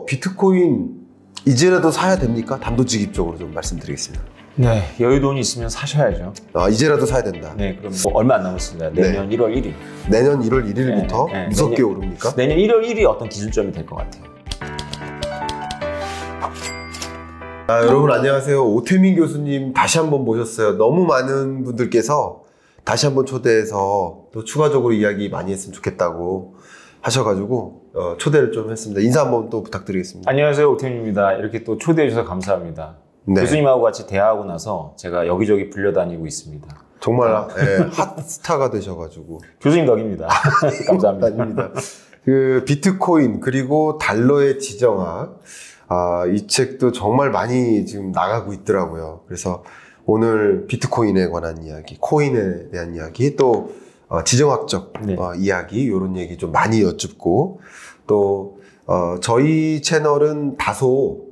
비트코인 이제라도 사야 됩니까? 단도직입적으로 좀 말씀드리겠습니다. 네, 여유돈이 있으면 사셔야죠. 이제라도 사야 된다. 네, 그럼 뭐 얼마 안 남았습니다. 내년 1월 1일. 내년 1월 1일부터 무섭게 오릅니까? 내년 1월 1일이 어떤 기준점이 될 것 같아요. 여러분 안녕하세요. 오태민 교수님 다시 한번 모셨어요. 너무 많은 분들께서 다시 한번 초대해서 또 추가적으로 이야기 많이 했으면 좋겠다고 하셔가지고 초대를 좀 했습니다. 인사 한번 또 부탁드리겠습니다. 안녕하세요, 오태민입니다. 이렇게 또 초대해 주셔서 감사합니다. 네. 교수님하고 같이 대화하고 나서 제가 여기저기 불려다니고 있습니다. 정말 핫스타가 되셔가지고 교수님 덕입니다. 감사합니다. 아닙니다. 그 비트코인 그리고 달러의 지정학 이 책도 정말 많이 지금 나가고 있더라고요. 그래서 오늘 비트코인에 관한 이야기, 코인에 대한 이야기, 또 지정학적 이야기 이런 얘기 좀 많이 여쭙고 또 저희 채널은 다소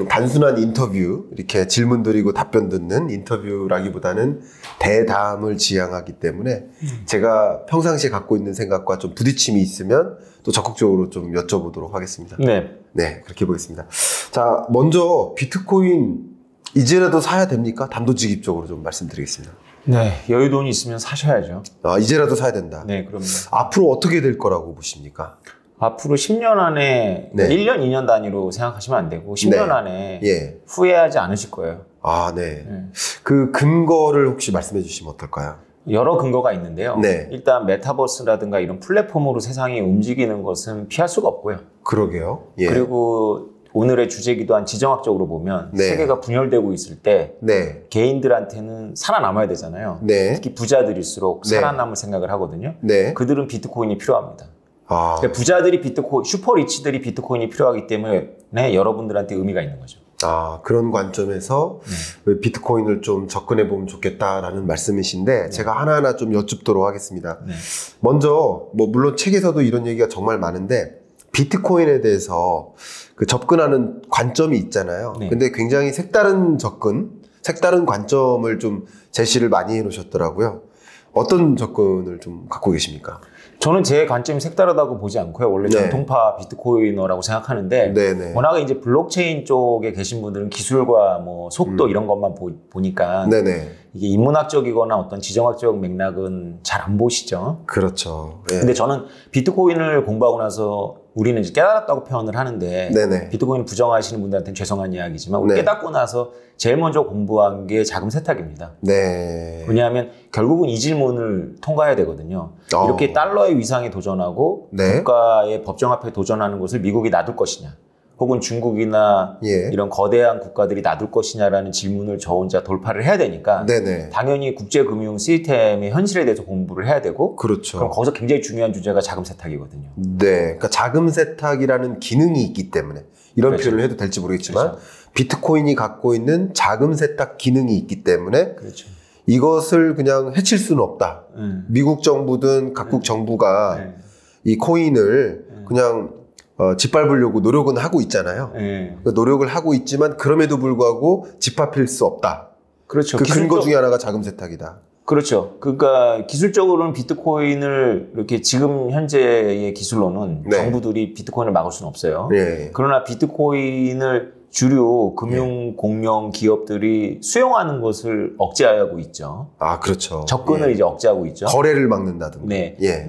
단순한 인터뷰, 이렇게 질문 드리고 답변 듣는 인터뷰라기보다는 대담을 지향하기 때문에 제가 평상시에 갖고 있는 생각과 좀 부딪힘이 있으면 또 적극적으로 좀 여쭤보도록 하겠습니다. 네, 그렇게 보겠습니다. 자, 먼저 비트코인 이제라도 사야 됩니까? 단도직입적으로 좀 말씀드리겠습니다. 네, 여유돈이 있으면 사셔야죠. 이제라도 사야 된다. 네, 그럼요. 앞으로 어떻게 될 거라고 보십니까? 앞으로 10년 안에 1년, 2년 단위로 생각하시면 안 되고 10년 안에 후회하지 않으실 거예요. 그 근거를 혹시 말씀해 주시면 어떨까요? 여러 근거가 있는데요. 일단 메타버스라든가 이런 플랫폼으로 세상이 움직이는 것은 피할 수가 없고요. 그러게요. 그리고 오늘의 주제기도 한 지정학적으로 보면 세계가 분열되고 있을 때 개인들한테는 살아남아야 되잖아요. 특히 부자들일수록 살아남을 생각을 하거든요. 그들은 비트코인이 필요합니다. 그러니까 부자들이 슈퍼리치들이 비트코인이 필요하기 때문에 여러분들한테 의미가 있는 거죠. 그런 관점에서 비트코인을 좀 접근해 보면 좋겠다라는 말씀이신데 제가 하나하나 좀 여쭙도록 하겠습니다. 먼저 물론 책에서도 이런 얘기가 정말 많은데 비트코인에 대해서 그 접근하는 관점이 있잖아요. 근데 굉장히 색다른 색다른 관점을 좀 제시를 많이 해 놓으셨더라고요. 어떤 접근을 좀 갖고 계십니까? 저는 제 관점이 색다르다고 보지 않고요. 원래 전통파 비트코이너라고 생각하는데 워낙에 이제 블록체인 쪽에 계신 분들은 기술과 속도 이런 것만 보니까 이게 인문학적이거나 어떤 지정학적 맥락은 잘 안 보시죠. 그렇죠. 근데 저는 비트코인을 공부하고 나서 우리는 이제 깨달았다고 표현을 하는데 비트코인을 부정하시는 분들한테는 죄송한 이야기지만 깨닫고 나서 제일 먼저 공부한 게 자금 세탁입니다. 왜냐하면 결국은 이 질문을 통과해야 되거든요. 이렇게 달러의 위상에 도전하고 국가의 법정화폐에 도전하는 것을 미국이 놔둘 것이냐 혹은 중국이나 이런 거대한 국가들이 놔둘 것이냐라는 질문을 저 혼자 돌파를 해야 되니까 당연히 국제금융 시스템의 현실에 대해서 공부를 해야 되고 그럼 거기서 굉장히 중요한 주제가 자금 세탁이거든요. 그러니까 자금 세탁이라는 기능이 있기 때문에 이런 표현을 해도 될지 모르겠지만 비트코인이 갖고 있는 자금 세탁 기능이 있기 때문에 이것을 그냥 해칠 수는 없다. 미국 정부든 각국 정부가 이 코인을 그냥 짓밟으려고 노력은 하고 있잖아요. 노력을 하고 있지만 그럼에도 불구하고 짓밟힐 수 없다. 그 근거 중에 하나가 자금 세탁이다. 그러니까 기술적으로는 비트코인을 이렇게 지금 현재의 기술로는 정부들이 비트코인을 막을 수는 없어요. 그러나 비트코인을 주류 금융 공영 기업들이 수용하는 것을 억제하고 있죠. 접근을 이제 억제하고 있죠. 거래를 막는다든가. 이제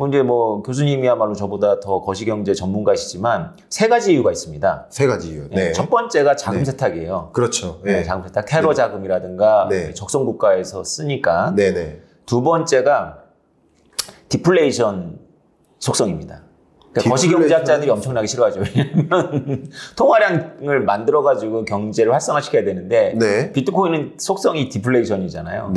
교수님이야말로 저보다 더 거시경제 전문가시지만 세 가지 이유가 있습니다. 세 가지 이유. 첫 번째가 자금 세탁이에요. 자금 세탁, 테러 자금이라든가 적성 국가에서 쓰니까. 두 번째가 디플레이션 속성입니다. 거시경제학자들이 엄청나게 싫어하죠. 왜냐하면 통화량을 만들어가지고 경제를 활성화시켜야 되는데 비트코인은 속성이 디플레이션이잖아요.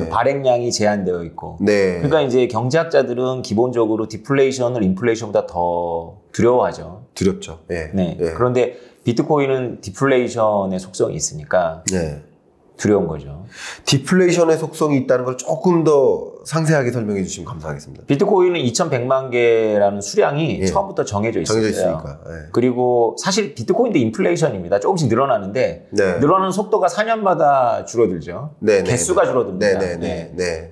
발행량이 제한되어 있고. 그러니까 이제 경제학자들은 기본적으로 디플레이션을 인플레이션보다 더 두려워하죠. 두렵죠. 그런데 비트코인은 디플레이션의 속성이 있으니까 두려운 거죠. 디플레이션의 속성이 있다는 걸 조금 더 상세하게 설명해 주시면 감사하겠습니다. 비트코인은 2100만 개라는 수량이 처음부터 정해져 있어요. 그리고 사실 비트코인도 인플레이션입니다. 조금씩 늘어나는데 늘어나는 속도가 4년마다 줄어들죠. 개수가 줄어듭니다.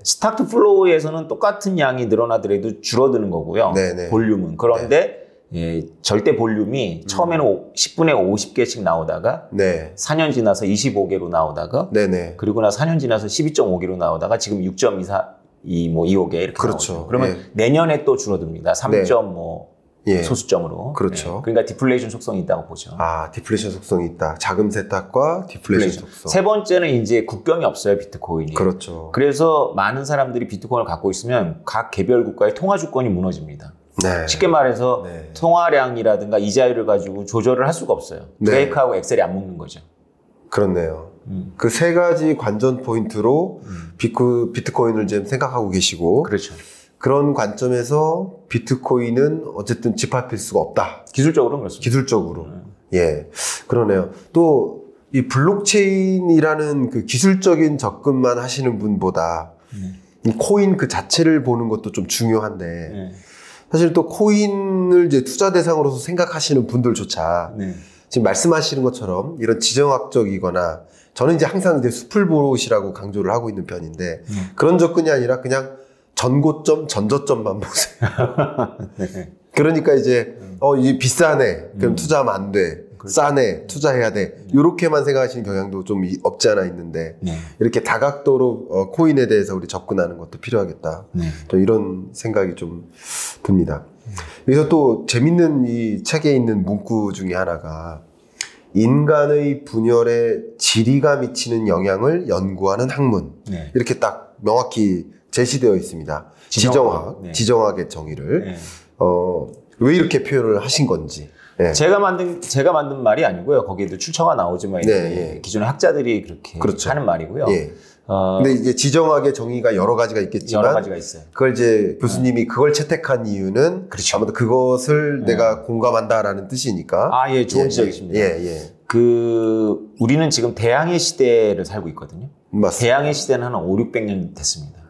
스타트 플로우에서는 똑같은 양이 늘어나더라도 줄어드는 거고요. 볼륨은. 그런데 절대 볼륨이 처음에는 10분에 50개씩 나오다가 4년 지나서 25개로 나오다가 그리고 나 4년 지나서 12.5개로 나오다가 지금 6.25개 이렇게 나오죠. 그러면 내년에 또 줄어듭니다. 3.5 소수점으로. 그렇죠. 그러니까 디플레이션 속성이 있다고 보죠. 디플레이션 속성이 있다. 자금 세탁과 디플레이션 속성. 세 번째는 이제 국경이 없어요, 비트코인이. 그렇죠. 그래서 많은 사람들이 비트코인을 갖고 있으면 각 개별 국가의 통화 주권이 무너집니다. 쉽게 말해서 통화량이라든가 이자율을 가지고 조절을 할 수가 없어요. 브레이크하고 엑셀이 안 먹는 거죠. 그렇네요. 그 세 가지 관전 포인트로 비트코인을 지금 생각하고 계시고. 그렇죠. 그런 관점에서 비트코인은 어쨌든 집합할 수가 없다. 기술적으로는 그렇습니다. 기술적으로. 그러네요. 또 이 블록체인이라는 그 기술적인 접근만 하시는 분보다 이 코인 그 자체를 보는 것도 좀 중요한데 사실 또 코인을 이제 투자 대상으로서 생각하시는 분들조차 지금 말씀하시는 것처럼 이런 지정학적이거나 저는 이제 항상 이제 숲을 보시라고 강조를 하고 있는 편인데 그런 접근이 아니라 그냥 전고점, 전저점만 보세요. 그러니까 이제 이 비싸네. 그럼 투자하면 안 돼. 싸네. 투자해야 돼. 이렇게만 생각하시는 경향도 좀 없지 않아 있는데 이렇게 다각도로 코인에 대해서 우리 접근하는 것도 필요하겠다. 또 이런 생각이 좀 듭니다. 여기서 또 재밌는 이 책에 있는 문구 중에 하나가 인간의 분열에 지리가 미치는 영향을 연구하는 학문. 이렇게 딱 명확히 제시되어 있습니다. 지정학의 정의를. 왜 이렇게 표현을 하신 건지. 제가 만든 말이 아니고요. 거기에도 출처가 나오지만 기존의 학자들이 그렇게 하는 말이고요. 근데 이제 지정학의 정의가 여러 가지가 있겠지만 여러 가지가 있어요. 그걸 이제 교수님이 그걸 채택한 이유는 아무래도 그것을 내가 공감한다라는 뜻이니까. 좋은 지적이십니다. 우리는 지금 대항해 시대를 살고 있거든요. 맞습니다. 대항해 시대는 한 5, 600년 됐습니다.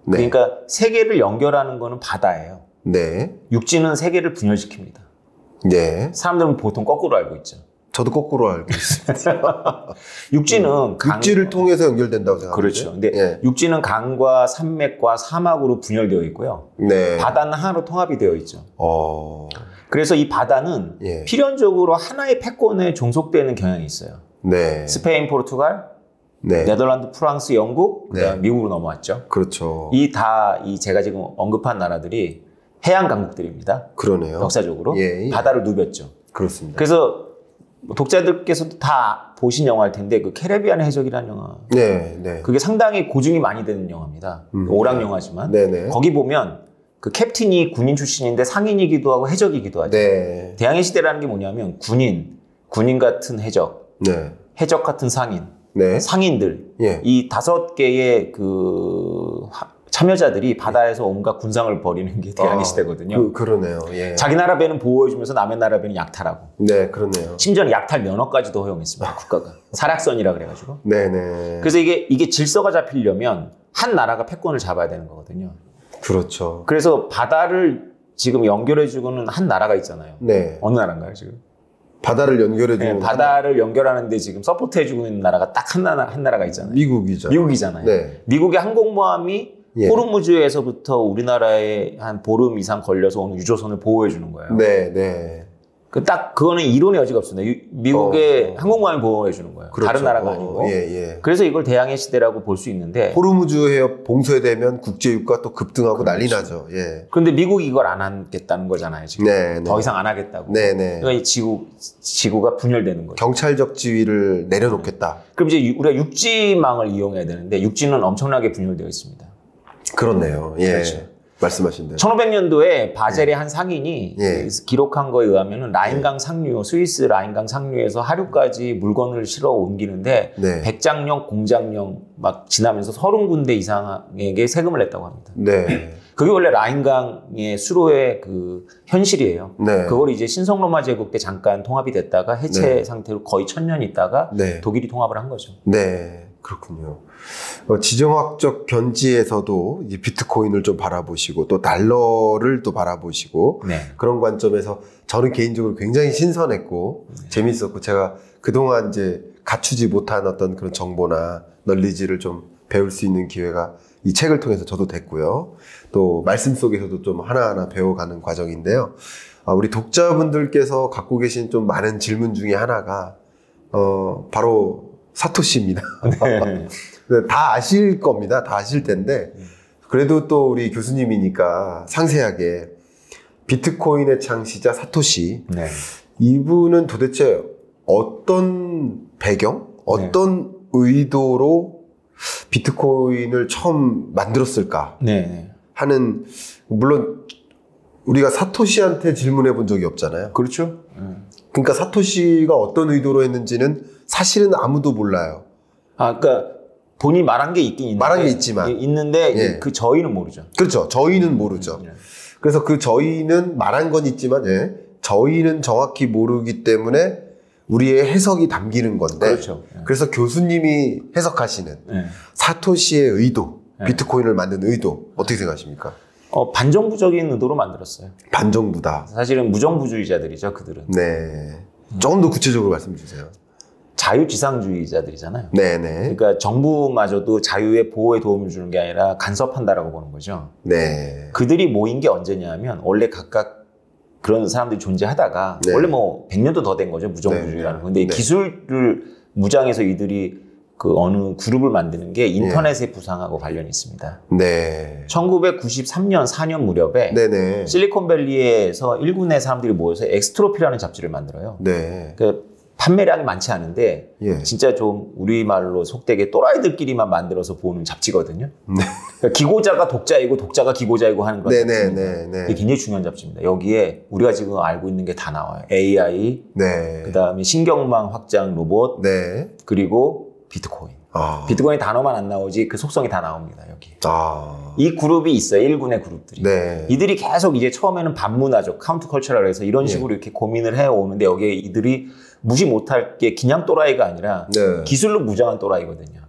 그러니까 세계를 연결하는 거는 바다예요. 육지는 세계를 분열시킵니다. 사람들은 보통 거꾸로 알고 있죠. 저도 거꾸로 알고 있습니다. 육지를 통해서 연결된다고 생각합니다. 그렇죠. 근데 육지는 강과 산맥과 사막으로 분열되어 있고요. 바다는 하나로 통합이 되어 있죠. 그래서 이 바다는 필연적으로 하나의 패권에 종속되는 경향이 있어요. 스페인, 포르투갈, 네덜란드, 프랑스, 영국, 그다음에 미국으로 넘어왔죠. 그렇죠. 제가 지금 언급한 나라들이 해양 강국들입니다. 그러네요. 역사적으로 바다를 누볐죠. 그렇습니다. 그래서 독자들께서도 다 보신 영화일 텐데 그 캐리비안 해적이라는 영화. 그게 상당히 고증이 많이 되는 영화입니다. 오락 영화지만 거기 보면 그 캡틴이 군인 출신인데 상인이기도 하고 해적이기도 하죠. 대항해 시대라는 게 뭐냐면 군인 같은 해적, 해적 같은 상인, 상인들 이 5개의 그 참여자들이 바다에서 온갖 군상을 벌이는 게 대항해 시대거든요. 그러네요. 자기 나라 배는 보호해주면서 남의 나라 배는 약탈하고. 그렇네요. 심지어는 약탈 면허까지도 허용했습니다. 국가가. 사략선이라 그래가지고. 그래서 이게 질서가 잡히려면 한 나라가 패권을 잡아야 되는 거거든요. 그렇죠. 그래서 바다를 지금 연결해주고는 한 나라가 있잖아요. 어느 나라인가요, 지금? 바다를 연결해주는. 바다를 연결하는데 지금 서포트해주고 있는 나라가 딱 한 나라가 있잖아요. 미국이잖아요. 미국의 항공모함이 호르무즈에서부터 우리나라에 한 보름 이상 걸려서 오는 유조선을 보호해 주는 거예요. 그거는 이론의 여지가 없습니다. 미국의 항공모함이 보호해 주는 거예요. 다른 나라가 아니고. 그래서 이걸 대항해 시대라고 볼 수 있는데 호르무즈 해협 봉쇄되면 국제유가 또 급등하고 난리 나죠. 그런데 미국이 이걸 안 하겠다는 거잖아요. 지금 더 이상 안 하겠다고. 그러니까 이 지구가 분열되는 거죠. 경찰적 지위를 내려놓겠다. 그럼 이제 우리가 육지망을 이용해야 되는데 육지는 엄청나게 분열되어 있습니다. 그렇네요. 말씀하신 대로. 1500년도에 바젤의 한 상인이 기록한 거에 의하면 라인강 상류, 스위스 라인강 상류에서 하류까지 물건을 실어 옮기는데 백장령, 공장령 막 지나면서 30군데 이상에게 세금을 냈다고 합니다. 그게 원래 라인강의 수로의 그 현실이에요. 그걸 이제 신성로마 제국 때 잠깐 통합이 됐다가 해체 상태로 거의 1000년 있다가 독일이 통합을 한 거죠. 그렇군요. 지정학적 견지에서도 이제 비트코인을 좀 바라보시고 또 달러를 또 바라보시고 그런 관점에서 저는 개인적으로 굉장히 신선했고 재밌었고 제가 그동안 이제 갖추지 못한 어떤 그런 정보나 널리지를 좀 배울 수 있는 기회가 이 책을 통해서 저도 됐고요. 또 말씀 속에서도 좀 하나하나 배워가는 과정인데요. 우리 독자분들께서 갖고 계신 좀 많은 질문 중에 하나가 바로 사토시입니다. 네. 다 아실 겁니다. 다 아실 텐데 그래도 또 우리 교수님이니까 상세하게 비트코인의 창시자 사토시 네. 이분은 도대체 어떤 배경, 어떤 네. 의도로 비트코인을 처음 만들었을까 네. 하는 물론 우리가 사토시한테 질문해 본 적이 없잖아요. 그렇죠. 그러니까 사토시가 어떤 의도로 했는지는 사실은 아무도 몰라요. 그러니까 본인이 말한 게 있긴 있는데 말한 게 있지만 있는데 예. 그 저희는 모르죠. 그렇죠. 저희는 모르죠. 그래서 그 저희는 말한 건 있지만 예. 저희는 정확히 모르기 때문에 우리의 해석이 담기는 건데 그렇죠. 예. 그래서 교수님이 해석하시는 예. 사토시의 의도, 예. 비트코인을 만든 의도 어떻게 생각하십니까? 반정부적인 의도로 만들었어요. 반정부다. 사실은 무정부주의자들이죠, 그들은. 네. 조금 더 구체적으로 말씀해 주세요. 자유지상주의자들이잖아요. 네네. 그러니까 정부마저도 자유의 보호에 도움을 주는 게 아니라 간섭한다라고 보는 거죠. 네. 그들이 모인 게 언제냐면 원래 각각 그런 사람들이 존재하다가 네. 원래 뭐 100년도 더 된 거죠. 무정부주의라는 건데 네. 기술을 무장해서 이들이 그 어느 그룹을 만드는 게 인터넷의 부상하고 관련이 있습니다. 네. 1993년 4년 무렵에 네네. 실리콘밸리에서 일군의 사람들이 모여서 엑스트로피라는 잡지를 만들어요. 네. 그 판매량이 많지 않은데 예. 진짜 좀 우리말로 속되게 또라이들끼리만 만들어서 보는 잡지거든요. 네. 그러니까 기고자가 독자이고 독자가 기고자이고 하는 그런 잡지입니다. 이게 굉장히 중요한 잡지입니다. 여기에 우리가 지금 알고 있는 게 다 나와요. AI, 네. 그다음에 신경망 확장 로봇, 네. 그리고 비트코인. 비트코인 단어만 안 나오지 그 속성이 다 나옵니다. 여기. 이 그룹이 있어요. 일군의 그룹들이. 네. 이들이 계속 이제 처음에는 반문화적 카운터컬처라고 해서 이런 식으로 이렇게 고민을 해오는데 여기에 이들이 무시 못할 게 그냥 또라이가 아니라 네. 기술로 무장한 또라이거든요.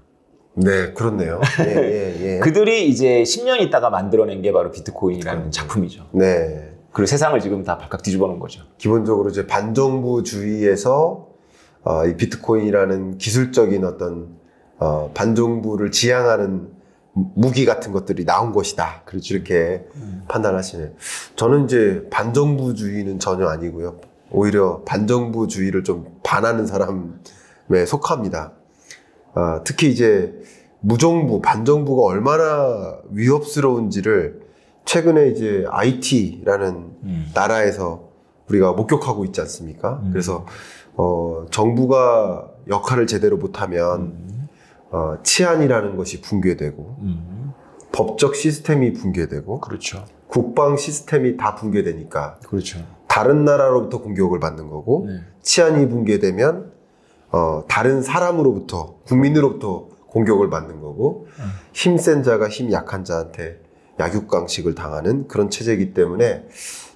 네, 그렇네요. 예. 그들이 이제 10년 있다가 만들어낸 게 바로 비트코인이라는 작품이죠. 네. 그리고 세상을 지금 다 발칵 뒤집어 놓은 거죠. 기본적으로 이제 반정부주의에서 이 비트코인이라는 기술적인 어떤 반정부를 지향하는 무기 같은 것들이 나온 것이다. 그렇죠. 이렇게 판단하시네요. 저는 이제 반정부주의는 전혀 아니고요. 오히려 반정부주의를 좀 반하는 사람에 속합니다. 특히 이제 무정부, 반정부가 얼마나 위협스러운지를 최근에 이제 IT라는 나라에서 우리가 목격하고 있지 않습니까? 그래서 정부가 역할을 제대로 못하면 치안이라는 것이 붕괴되고 법적 시스템이 붕괴되고 그렇죠. 국방 시스템이 다 붕괴되니까 그렇죠. 다른 나라로부터 공격을 받는 거고 치안이 붕괴되면 다른 사람으로부터 국민으로부터 공격을 받는 거고 힘센 자가 힘 약한 자한테 약육강식을 당하는 그런 체제이기 때문에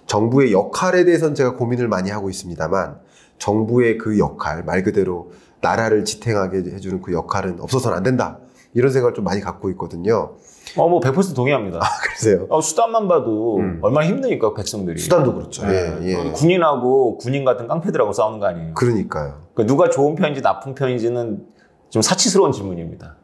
정부의 역할에 대해서는 제가 고민을 많이 하고 있습니다만 정부의 그 역할, 말 그대로 나라를 지탱하게 해주는 그 역할은 없어서는 안 된다. 이런 생각을 좀 많이 갖고 있거든요. 뭐 100% 동의합니다. 그러세요? 수단만 봐도 얼마나 힘드니까 백성들이. 수단도 그렇죠. 예. 군인하고 군인 같은 깡패들하고 싸우는 거 아니에요? 그러니까요. 그러니까 누가 좋은 편인지 나쁜 편인지는 좀 사치스러운 질문입니다.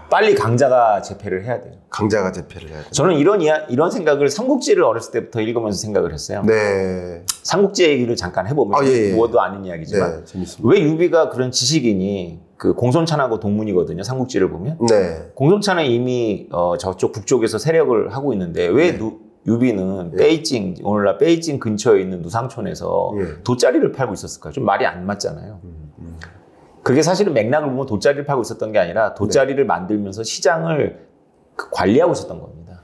빨리 강자가 제패를 해야 돼요. 강자가 제패를 해야 돼요. 저는 이런 생각을 삼국지를 어렸을 때부터 읽으면서 생각을 했어요. 네. 삼국지 얘기를 잠깐 해보면 무엇도 아닌 이야기지만 네, 재밌습니다. 왜 유비가 그런 지식인이 그 공손찬하고 동문이거든요. 삼국지를 보면. 네. 공손찬은 이미 저쪽 북쪽에서 세력을 하고 있는데 왜 유비는 베이징, 오늘날 베이징 근처에 있는 누상촌에서 돗자리를 팔고 있었을까요? 좀 말이 안 맞잖아요. 그게 사실은 맥락을 보면 돗자리를 팔고 있었던 게 아니라 돗자리를 만들면서 시장을 관리하고 있었던 겁니다.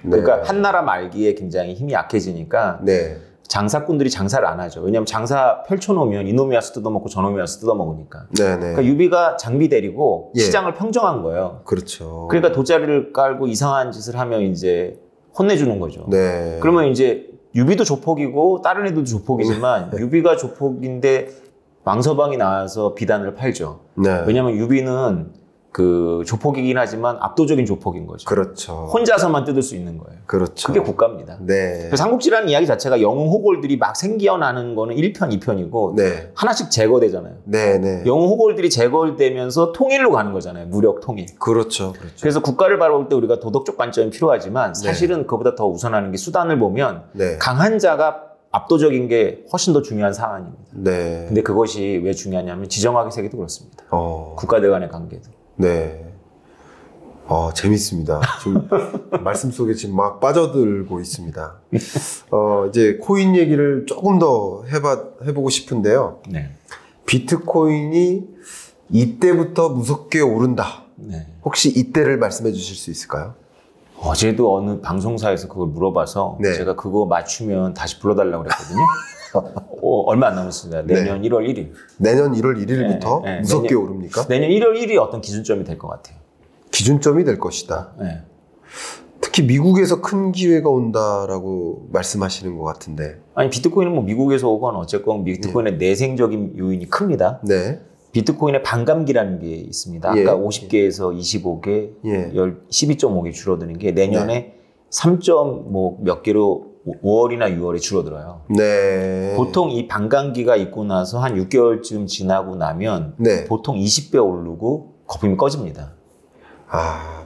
그러니까 한 나라 말기에 굉장히 힘이 약해지니까 장사꾼들이 장사를 안 하죠. 왜냐하면 장사 펼쳐놓으면 이놈이 와서 뜯어먹고 저놈이 와서 뜯어먹으니까. 그러니까 유비가 장비 데리고 시장을 평정한 거예요. 그렇죠. 그러니까 돗자리를 깔고 이상한 짓을 하면 이제 혼내주는 거죠. 그러면 이제 유비도 조폭이고 다른 애들도 조폭이지만 유비가 조폭인데 왕서방이 나와서 비단을 팔죠. 왜냐하면 유비는 그 조폭이긴 하지만 압도적인 조폭인 거죠. 그렇죠. 혼자서만 뜯을 수 있는 거예요. 그렇죠. 그게 국가입니다. 네. 그래서 삼국지라는 이야기 자체가 영웅 호골들이 막 생겨나는 거는 1편, 2편이고 네. 하나씩 제거되잖아요. 네, 네. 영웅 호골들이 제거되면서 통일로 가는 거잖아요. 무력 통일. 그렇죠. 그래서 국가를 바라볼 때 우리가 도덕적 관점이 필요하지만 사실은 네. 그보다 더 우선하는 게 수단을 보면 네. 강한 자가 압도적인 게 훨씬 더 중요한 사안입니다. 네. 근데 그것이 왜 중요하냐면 지정학의 세계도 그렇습니다. 국가들 간의 관계도. 네. 재밌습니다. 지금 말씀 속에 지금 막 빠져들고 있습니다. 이제 코인 얘기를 조금 더 해보고 싶은데요. 네. 비트코인이 이때부터 무섭게 오른다. 네. 혹시 이때를 말씀해 주실 수 있을까요? 어제도 어느 방송사에서 그걸 물어봐서 네. 제가 그거 맞추면 다시 불러달라고 그랬거든요. 얼마 안 남았습니다. 내년 네. 1월 1일. 내년 1월 1일부터 네, 네. 무섭게 오릅니까? 내년 1월 1일이 어떤 기준점이 될 것 같아요. 기준점이 될 것이다. 네. 특히 미국에서 큰 기회가 온다라고 말씀하시는 것 같은데. 아니 비트코인은 뭐 미국에서 오건 어쨌건 비트코인의 네. 내생적인 요인이 큽니다. 네. 비트코인의 반감기라는 게 있습니다. 아까 50개에서 25개, 12.5개 줄어드는 게 내년에 네. 3. 몇 개로 5월이나 6월에 줄어들어요. 네. 보통 이 반감기가 있고 나서 한 6개월쯤 지나고 나면 네. 보통 20배 오르고 거품이 꺼집니다.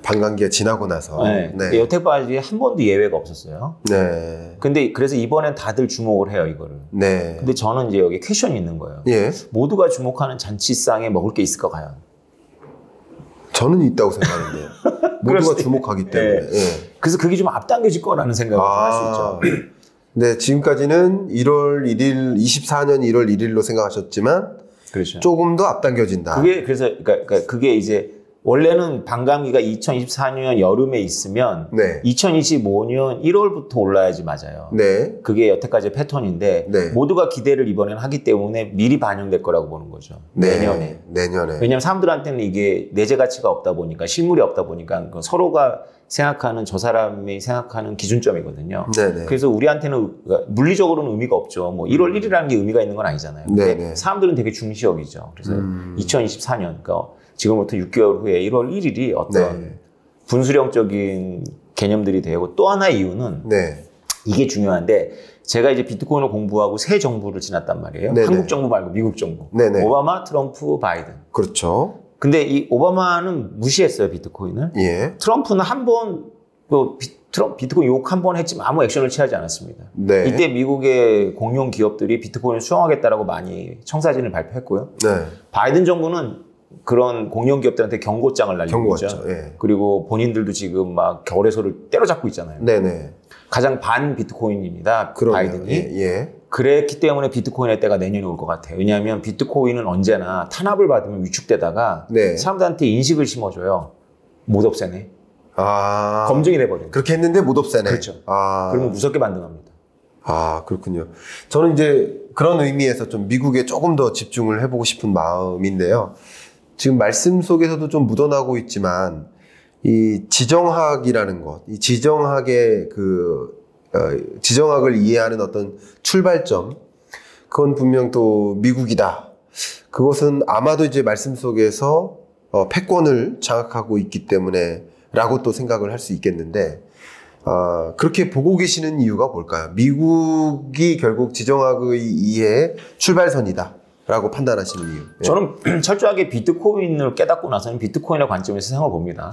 반감기가 지나고 나서. 네. 네. 여태까지 한 번도 예외가 없었어요. 네. 근데 그래서 이번엔 다들 주목을 해요, 이거를. 네. 근데 저는 이제 여기 퀘션이 있는 거예요. 예. 모두가 주목하는 잔치상에 먹을 게 있을까, 과연? 저는 있다고 생각하는데요. 모두가 주목하기 때문에. 네. 예. 그래서 그게 좀 앞당겨질 거라는 생각을 좀 할 수 있죠. 네, 지금까지는 1월 1일, 24년 1월 1일로 생각하셨지만, 그렇죠. 조금 더 앞당겨진다. 그게 그래서, 그러니까 그게 이제, 원래는 반감기가 2024년 여름에 있으면 네. 2025년 1월부터 올라야지 맞아요. 네. 그게 여태까지의 패턴인데 네. 모두가 기대를 이번에는 하기 때문에 미리 반영될 거라고 보는 거죠. 네. 내년에. 왜냐하면 사람들한테는 이게 내재 가치가 없다 보니까 실물이 없다 보니까 서로가 생각하는 저 사람이 생각하는 기준점이거든요. 네네. 그래서 우리한테는 물리적으로는 의미가 없죠. 뭐 1월 1일이라는 게 의미가 있는 건 아니잖아요. 근데 사람들은 되게 중시 여기죠. 그래서 2024년 그러니까 지금부터 6개월 후에 1월 1일이 어떤 네. 분수령적인 개념들이 되고 또 하나의 이유는 네. 이게 중요한데 제가 이제 비트코인을 공부하고 새 정부를 지났단 말이에요. 네네. 한국 정부 말고 미국 정부. 네네. 오바마, 트럼프, 바이든. 그렇죠. 근데 이 오바마는 무시했어요, 비트코인을. 예. 트럼프는 한 번, 비트코인 욕 한 번 했지만 아무 액션을 취하지 않았습니다. 네. 이때 미국의 공용 기업들이 비트코인을 수용하겠다라고 많이 청사진을 발표했고요. 네. 바이든 정부는 그런 공용 기업들한테 경고장을 날리고 있죠. 예. 그리고 본인들도 지금 막 거래소를 때려잡고 있잖아요. 네네. 가장 반 비트코인입니다. 그러네요. 바이든이. 예. 그랬기 때문에 비트코인의 때가 내년에 올 것 같아요. 왜냐하면 비트코인은 언제나 탄압을 받으면 위축되다가 네. 사람들한테 인식을 심어줘요. 못 없애네. 검증이 돼버려요. 그렇게 했는데 못 없애네. 그렇죠. 그러면 무섭게 반등합니다. 그렇군요. 저는 이제 그런 의미에서 좀 미국에 조금 더 집중을 해보고 싶은 마음인데요. 지금 말씀 속에서도 좀 묻어나고 있지만 이 지정학이라는 것, 이 지정학의 지정학을 이해하는 어떤 출발점, 그건 분명 또 미국이다. 그것은 아마도 이제 말씀 속에서 패권을 장악하고 있기 때문에라고 또 생각을 할 수 있겠는데 그렇게 보고 계시는 이유가 뭘까요? 미국이 결국 지정학의 이해의 출발선이다. 라고 판단하시는 이유. 저는 철저하게 비트코인을 깨닫고 나서는 비트코인의 관점에서 세상을 봅니다.